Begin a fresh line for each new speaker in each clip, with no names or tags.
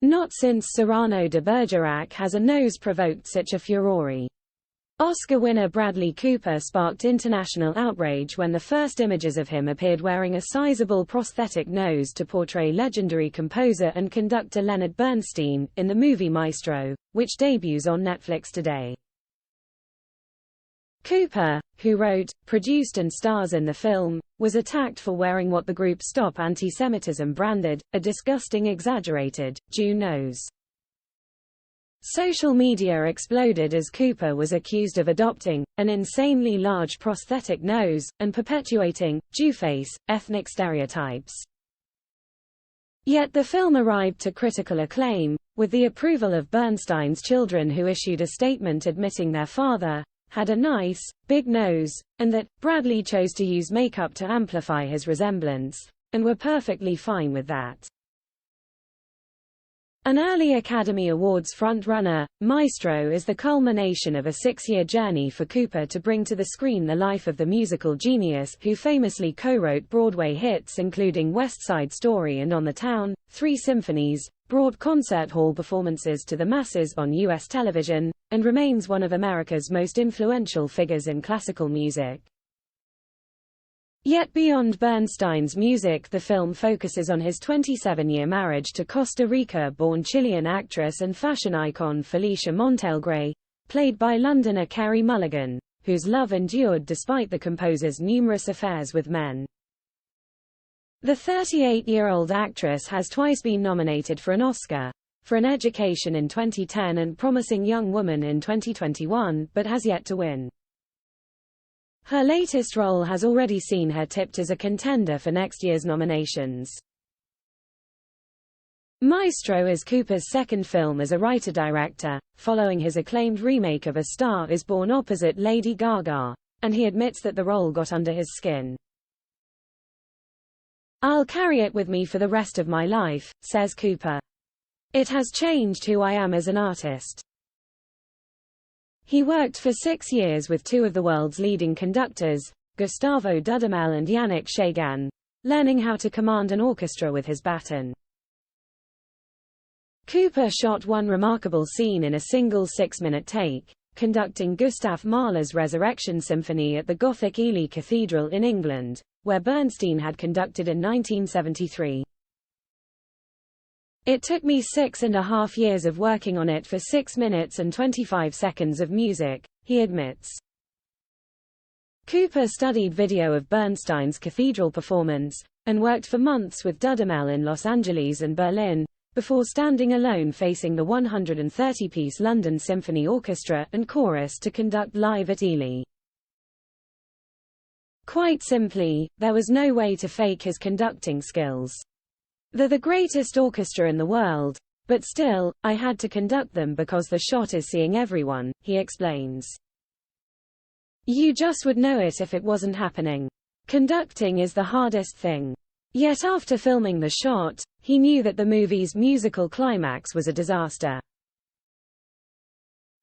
Not since Cyrano de Bergerac has a nose provoked such a furore. Oscar winner Bradley Cooper sparked international outrage when the first images of him appeared wearing a sizable prosthetic nose to portray legendary composer and conductor Leonard Bernstein, in the movie Maestro, which debuts on Netflix today. Cooper, who wrote, produced and stars in the film, was attacked for wearing what the group Stop Anti-Semitism branded, a disgusting exaggerated, Jew nose. Social media exploded as Cooper was accused of adopting an insanely large prosthetic nose, and perpetuating Jewface ethnic stereotypes. Yet the film arrived to critical acclaim, with the approval of Bernstein's children, who issued a statement admitting their father had a nice, big nose, and that Bradley chose to use makeup to amplify his resemblance, and were perfectly fine with that. An early Academy Awards frontrunner, Maestro is the culmination of a 6-year journey for Cooper to bring to the screen the life of the musical genius who famously co-wrote Broadway hits including West Side Story and On the Town, 3 symphonies, brought concert hall performances to the masses on U.S. television, and remains one of America's most influential figures in classical music. Yet beyond Bernstein's music, the film focuses on his 27-year marriage to Costa Rica-born Chilean actress and fashion icon Felicia Montealegre, played by Londoner Carey Mulligan, whose love endured despite the composer's numerous affairs with men. The 38-year-old actress has twice been nominated for an Oscar, for An Education in 2010 and Promising Young Woman in 2021, but has yet to win. Her latest role has already seen her tipped as a contender for next year's nominations. Maestro is Cooper's second film as a writer-director, following his acclaimed remake of A Star Is Born opposite Lady Gaga, and he admits that the role got under his skin. "I'll carry it with me for the rest of my life," says Cooper. "It has changed who I am as an artist." He worked for 6 years with 2 of the world's leading conductors, Gustavo Dudamel and Yannick Chegan, learning how to command an orchestra with his baton. Cooper shot one remarkable scene in a single 6-minute take, conducting Gustav Mahler's Resurrection Symphony at the Gothic Ely Cathedral in England, where Bernstein had conducted in 1973. "It took me 6.5 years of working on it for 6 minutes and 25 seconds of music," he admits. Cooper studied video of Bernstein's cathedral performance, and worked for months with Dudamel in Los Angeles and Berlin, before standing alone facing the 130-piece London Symphony Orchestra and chorus to conduct live at Ely. Quite simply, there was no way to fake his conducting skills. "They're the greatest orchestra in the world, but still, I had to conduct them because the shot is seeing everyone," he explains. "You just would know it if it wasn't happening. Conducting is the hardest thing." Yet after filming the shot, he knew that the movie's musical climax was a disaster.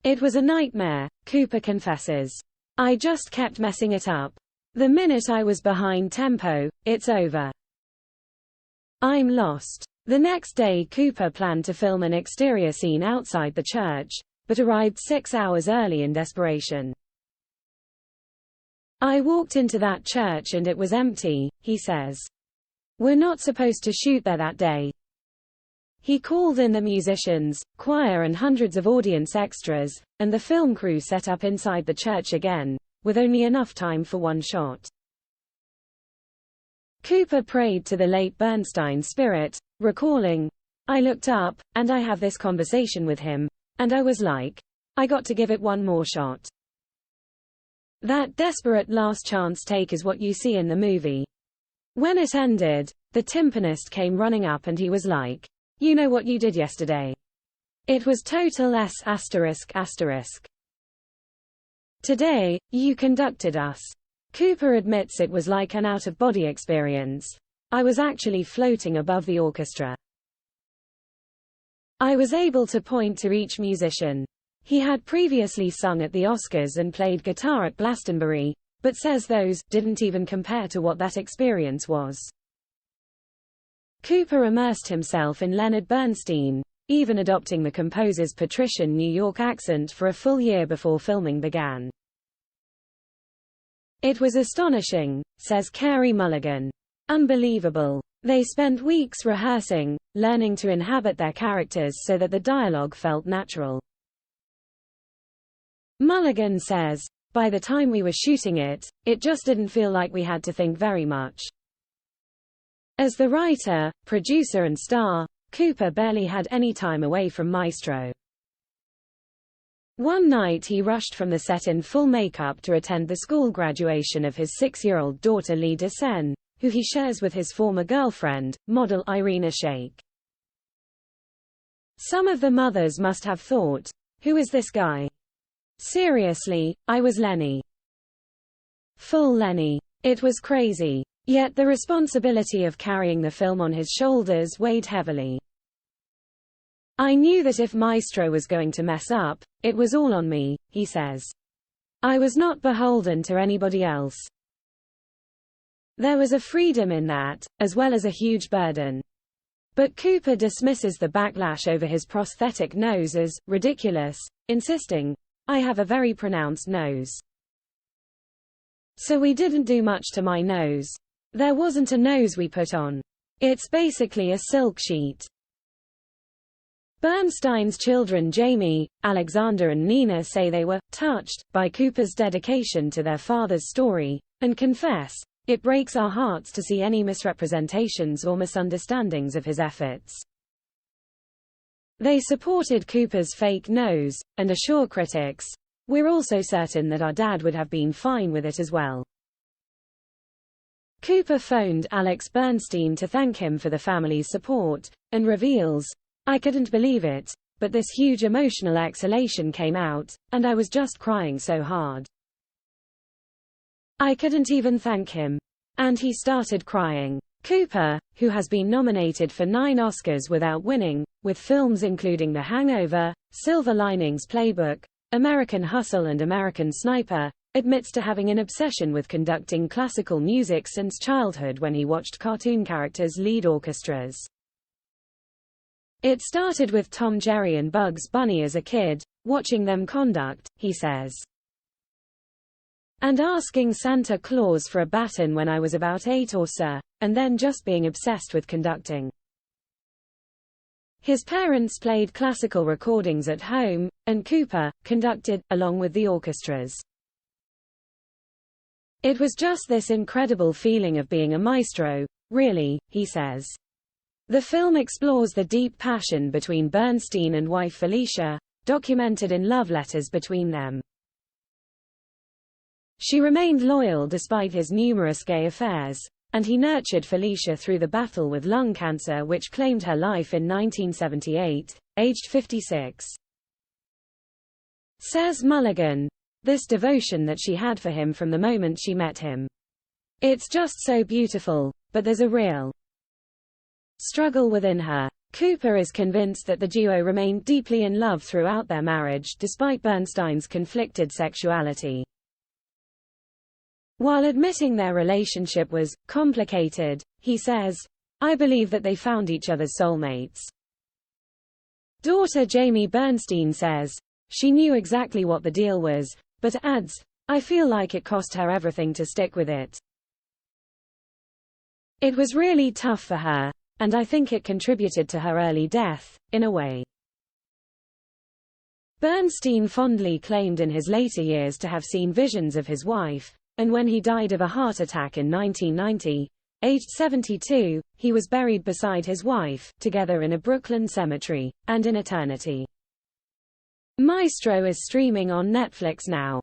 "It was a nightmare," Cooper confesses. "I just kept messing it up. The minute I was behind tempo, it's over. I'm lost." The next day Cooper planned to film an exterior scene outside the church, but arrived 6 hours early in desperation. "I walked into that church and it was empty," he says. "We're not supposed to shoot there that day." He called in the musicians, choir and hundreds of audience extras, and the film crew set up inside the church again, with only enough time for one shot. Cooper prayed to the late Bernstein's spirit, recalling, "I looked up, and I have this conversation with him, and I was like, I got to give it one more shot." That desperate last chance take is what you see in the movie. When it ended, the timpanist came running up and he was like, "You know what you did yesterday? It was total S*****. Today, you conducted us." Cooper admits it was like an out-of-body experience. "I was actually floating above the orchestra. I was able to point to each musician." He had previously sung at the Oscars and played guitar at Glastonbury, but says those didn't even compare to what that experience was. Cooper immersed himself in Leonard Bernstein, even adopting the composer's patrician New York accent for a full year before filming began. "It was astonishing," says Carey Mulligan. "Unbelievable. They spent weeks rehearsing, learning to inhabit their characters so that the dialogue felt natural." Mulligan says, "By the time we were shooting it, it just didn't feel like we had to think very much." As the writer, producer and star, Cooper barely had any time away from Maestro. One night he rushed from the set in full makeup to attend the school graduation of his 6-year-old daughter Lee DeSen, who he shares with his former girlfriend, model Irina Shayk. Some of the mothers must have thought, "Who is this guy? Seriously, I was Lenny. Full Lenny. It was crazy." Yet the responsibility of carrying the film on his shoulders weighed heavily. "I knew that if Maestro was going to mess up, it was all on me," he says. "I was not beholden to anybody else." There was a freedom in that, as well as a huge burden. But Cooper dismisses the backlash over his prosthetic nose as ridiculous, insisting, "I have a very pronounced nose. So we didn't do much to my nose. There wasn't a nose we put on. It's basically a silk sheet." Bernstein's children Jamie, Alexander and Nina say they were touched by Cooper's dedication to their father's story, and confess, "It breaks our hearts to see any misrepresentations or misunderstandings of his efforts." They supported Cooper's fake nose, and assure critics, "We're also certain that our dad would have been fine with it as well." Cooper phoned Alex Bernstein to thank him for the family's support, and reveals, "I couldn't believe it, but this huge emotional exhalation came out, and I was just crying so hard. I couldn't even thank him. And he started crying." Cooper, who has been nominated for 9 Oscars without winning, with films including The Hangover, Silver Linings Playbook, American Hustle and American Sniper, admits to having an obsession with conducting classical music since childhood when he watched cartoon characters lead orchestras. "It started with Tom, Jerry and Bugs Bunny as a kid, watching them conduct," he says. "And asking Santa Claus for a baton when I was about 8 or so, and then just being obsessed with conducting." His parents played classical recordings at home, and Cooper conducted, along with the orchestras. "It was just this incredible feeling of being a maestro, really," he says. The film explores the deep passion between Bernstein and wife Felicia, documented in love letters between them. She remained loyal despite his numerous gay affairs, and he nurtured Felicia through the battle with lung cancer which claimed her life in 1978, aged 56. Says Mulligan, "This devotion that she had for him from the moment she met him. It's just so beautiful, but there's a real struggle within her." Cooper is convinced that the duo remained deeply in love throughout their marriage despite Bernstein's conflicted sexuality. While admitting their relationship was complicated, he says, "I believe that they found each other's soulmates." Daughter Jamie Bernstein says, "She knew exactly what the deal was, but adds, I feel like it cost her everything to stick with it. It was really tough for her, and I think it contributed to her early death, in a way." Bernstein fondly claimed in his later years to have seen visions of his wife, and when he died of a heart attack in 1990, aged 72, he was buried beside his wife, together in a Brooklyn cemetery, and in eternity. Maestro is streaming on Netflix now.